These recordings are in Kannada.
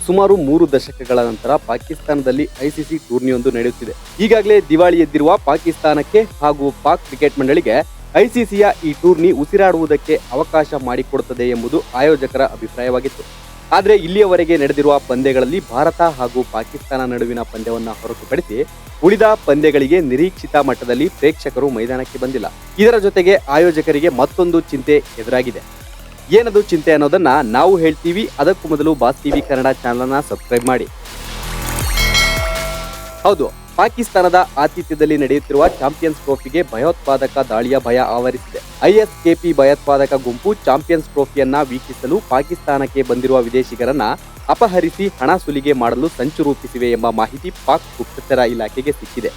ಸುಮಾರು 3 ದಶಕಗಳ ನಂತರ ಪಾಕಿಸ್ತಾನದಲ್ಲಿ ಐಸಿಸಿ ಟೂರ್ನಿಯೊಂದು ನಡೆಯುತ್ತಿದೆ. ಈಗಾಗಲೇ ದಿವಾಳಿ ಎದ್ದಿರುವ ಪಾಕಿಸ್ತಾನಕ್ಕೆ ಹಾಗೂ ಪಾಕ್ ಕ್ರಿಕೆಟ್ ಮಂಡಳಿಗೆ ಐಸಿಸಿಯ ಈ ಟೂರ್ನಿ ಉಸಿರಾಡುವುದಕ್ಕೆ ಅವಕಾಶ ಮಾಡಿಕೊಡುತ್ತದೆ ಎಂಬುದು ಆಯೋಜಕರ ಅಭಿಪ್ರಾಯವಾಗಿತ್ತು. ಆದರೆ ಇಲ್ಲಿಯವರೆಗೆ ನಡೆದಿರುವ ಪಂದ್ಯಗಳಲ್ಲಿ ಭಾರತ ಹಾಗೂ ಪಾಕಿಸ್ತಾನ ನಡುವಿನ ಪಂದ್ಯವನ್ನು ಹೊರತುಪಡಿಸಿ ಉಳಿದ ಪಂದ್ಯಗಳಿಗೆ ನಿರೀಕ್ಷಿತ ಮಟ್ಟದಲ್ಲಿ ಪ್ರೇಕ್ಷಕರು ಮೈದಾನಕ್ಕೆ ಬಂದಿಲ್ಲ. ಇದರ ಜೊತೆಗೆ ಆಯೋಜಕರಿಗೆ ಮತ್ತೊಂದು ಚಿಂತೆ ಎದುರಾಗಿದೆ. ಏನದು ಚಿಂತೆ ಅನ್ನೋದನ್ನ ನಾವು ಹೇಳ್ತೀವಿ. ಅದಕ್ಕೂ ಮೊದಲು ಬಾಸ್ ಟಿವಿ ಕನ್ನಡ ಚಾನೆಲ್ನ ಸಬ್ಸ್ಕ್ರೈಬ್ ಮಾಡಿ. ಹೌದು, ಪಾಕಿಸ್ತಾನದ ಆತಿಥ್ಯದಲ್ಲಿ ನಡೆಯುತ್ತಿರುವ ಚಾಂಪಿಯನ್ಸ್ ಟ್ರೋಫಿಗೆ ಭಯೋತ್ಪಾದಕ ದಾಳಿಯ ಭಯ ಆವರಿಸಿದೆ. ಐಎಸ್ಕೆಪಿ ಭಯೋತ್ಪಾದಕ ಗುಂಪು ಚಾಂಪಿಯನ್ಸ್ ಟ್ರೋಫಿಯನ್ನ ವೀಕ್ಷಿಸಲು ಪಾಕಿಸ್ತಾನಕ್ಕೆ ಬಂದಿರುವ ವಿದೇಶಿಗರನ್ನ ಅಪಹರಿಸಿ ಹಣ ಸುಲಿಗೆ ಮಾಡಲು ಸಂಚು ರೂಪಿಸಿವೆ ಎಂಬ ಮಾಹಿತಿ ಪಾಕ್ ಗುಪ್ತಚರ ಇಲಾಖೆಗೆ ಸಿಕ್ಕಿದೆ.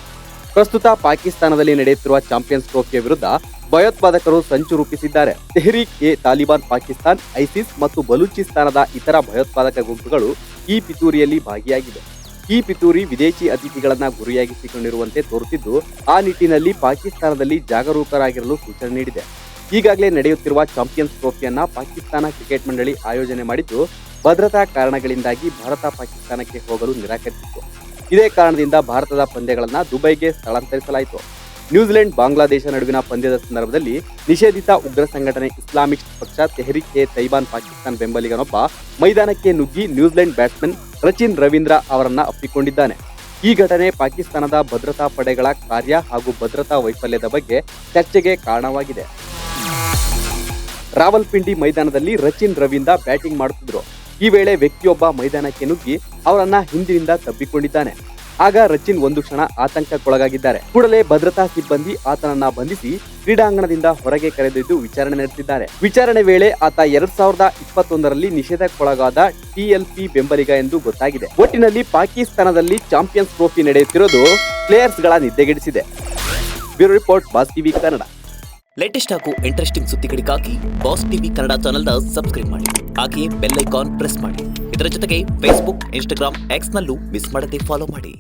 ಪ್ರಸ್ತುತ ಪಾಕಿಸ್ತಾನದಲ್ಲಿ ನಡೆಯುತ್ತಿರುವ ಚಾಂಪಿಯನ್ಸ್ ಟ್ರೋಫಿಯ ವಿರುದ್ಧ ಭಯೋತ್ಪಾದಕರು ಸಂಚು ರೂಪಿಸಿದ್ದಾರೆ. ತೆಹ್ರೀಕ್ ಎ ತಾಲಿಬಾನ್ ಪಾಕಿಸ್ತಾನ್, ಐಸಿಸ್ ಮತ್ತು ಬಲೂಚಿಸ್ತಾನದ ಇತರ ಭಯೋತ್ಪಾದಕ ಗುಂಪುಗಳು ಈ ಪಿತೂರಿಯಲ್ಲಿ ಭಾಗಿಯಾಗಿವೆ. ಈ ಪಿತೂರಿ ವಿದೇಶಿ ಅತಿಥಿಗಳನ್ನ ಗುರಿಯಾಗಿಸಿಕೊಂಡಿರುವಂತೆ ತೋರುತ್ತಿದ್ದು, ಆ ನಿಟ್ಟಿನಲ್ಲಿ ಪಾಕಿಸ್ತಾನದಲ್ಲಿ ಜಾಗರೂಕರಾಗಿರಲು ಸೂಚನೆ ನೀಡಿದೆ. ಈಗಾಗಲೇ ನಡೆಯುತ್ತಿರುವ ಚಾಂಪಿಯನ್ಸ್ ಟ್ರೋಫಿಯನ್ನ ಪಾಕಿಸ್ತಾನ ಕ್ರಿಕೆಟ್ ಮಂಡಳಿ ಆಯೋಜನೆ ಮಾಡಿದ್ದು, ಭದ್ರತಾ ಕಾರಣಗಳಿಂದಾಗಿ ಭಾರತ ಪಾಕಿಸ್ತಾನಕ್ಕೆ ಹೋಗಲು ನಿರಾಕರಿಸಿತ್ತು. ಇದೇ ಕಾರಣದಿಂದ ಭಾರತದ ಪಂದ್ಯಗಳನ್ನು ದುಬೈಗೆ ಸ್ಥಳಾಂತರಿಸಲಾಯಿತು. ನ್ಯೂಜಿಲೆಂಡ್ ಬಾಂಗ್ಲಾದೇಶ ನಡುವಿನ ಪಂದ್ಯದ ಸಂದರ್ಭದಲ್ಲಿ ನಿಷೇಧಿತ ಉಗ್ರ ಸಂಘಟನೆ ಇಸ್ಲಾಮಿಕ್ ಪಕ್ಷ ತೆಹ್ರೀಕ್ ಎ ತೈಬಾನ್ ಪಾಕಿಸ್ತಾನ್ ಬೆಂಬಲಿಗನೊಬ್ಬ ಮೈದಾನಕ್ಕೆ ನುಗ್ಗಿ ನ್ಯೂಜಿಲೆಂಡ್ ಬ್ಯಾಟ್ಸ್ಮನ್ ರಚಿನ್ ರವೀಂದ್ರ ಅವರನ್ನ ಅಪ್ಪಿಕೊಂಡಿದ್ದಾನೆ. ಈ ಘಟನೆ ಪಾಕಿಸ್ತಾನದ ಭದ್ರತಾ ಪಡೆಗಳ ಕಾರ್ಯ ಹಾಗೂ ಭದ್ರತಾ ವೈಫಲ್ಯದ ಬಗ್ಗೆ ಚರ್ಚೆಗೆ ಕಾರಣವಾಗಿದೆ. ರಾವಲ್ಪಿಂಡಿ ಮೈದಾನದಲ್ಲಿ ರಚಿನ್ ರವೀಂದ್ರ ಬ್ಯಾಟಿಂಗ್ ಮಾಡುತ್ತಿದ್ದರು. ಈ ವೇಳೆ ವ್ಯಕ್ತಿಯೊಬ್ಬ ಮೈದಾನಕ್ಕೆ ನುಗ್ಗಿ ಅವರನ್ನ ಹಿಂದಿನಿಂದ ತಬ್ಬಿಕೊಂಡಿದ್ದಾನೆ. ಆಗ ರಚಿನ್ ಒಂದು ಕ್ಷಣ ಆತಂಕಕ್ಕೊಳಗಾಗಿದ್ದಾರೆ. ಕೂಡಲೇ ಭದ್ರತಾ ಸಿಬ್ಬಂದಿ ಆತನನ್ನ ಬಂಧಿಸಿ ಕ್ರೀಡಾಂಗಣದಿಂದ ಹೊರಗೆ ಕರೆದೊಯ್ದು ವಿಚಾರಣೆ ನಡೆಸಿದ್ದಾರೆ. ವಿಚಾರಣೆ ವೇಳೆ ಆತ 2021ರಲ್ಲಿ ನಿಷೇಧಕ್ಕೊಳಗಾದ ಟಿಎಲ್ಪಿ ಬೆಂಬಲಿಗ ಎಂದು ಗೊತ್ತಾಗಿದೆ. ಒಟ್ಟಿನಲ್ಲಿ ಪಾಕಿಸ್ತಾನದಲ್ಲಿ ಚಾಂಪಿಯನ್ಸ್ ಟ್ರೋಫಿ ನಡೆಯುತ್ತಿರೋದು ಪ್ಲೇಯರ್ಸ್ಗಳ ನಿದ್ದೆಗೆಡಿಸಿದೆ. Bureau report, Boss TV Kannada. Latest ಹಾಗೂ ಇಂಟ್ರೆಸ್ಟಿಂಗ್ ಸುದ್ದಿಗಳಿಗಾಗಿ ಬಾಸ್ ಟಿವಿ ಕನ್ನಡ ಚಾನೆಲ್ನ ಸಬ್ಸ್ಕ್ರೈಬ್ ಮಾಡಿ. ಹಾಗೆಯೇ ಬೆಲ್ ಐಕಾನ್ ಪ್ರೆಸ್ ಮಾಡಿ. ಇದರ ಜೊತೆಗೆ ಫೇಸ್ಬುಕ್, ಇನ್ಸ್ಟಾಗ್ರಾಮ್, ಎಕ್ಸ್ ನಲ್ಲೂ ಮಿಸ್ ಮಾಡದೆ ಫಾಲೋ ಮಾಡಿ.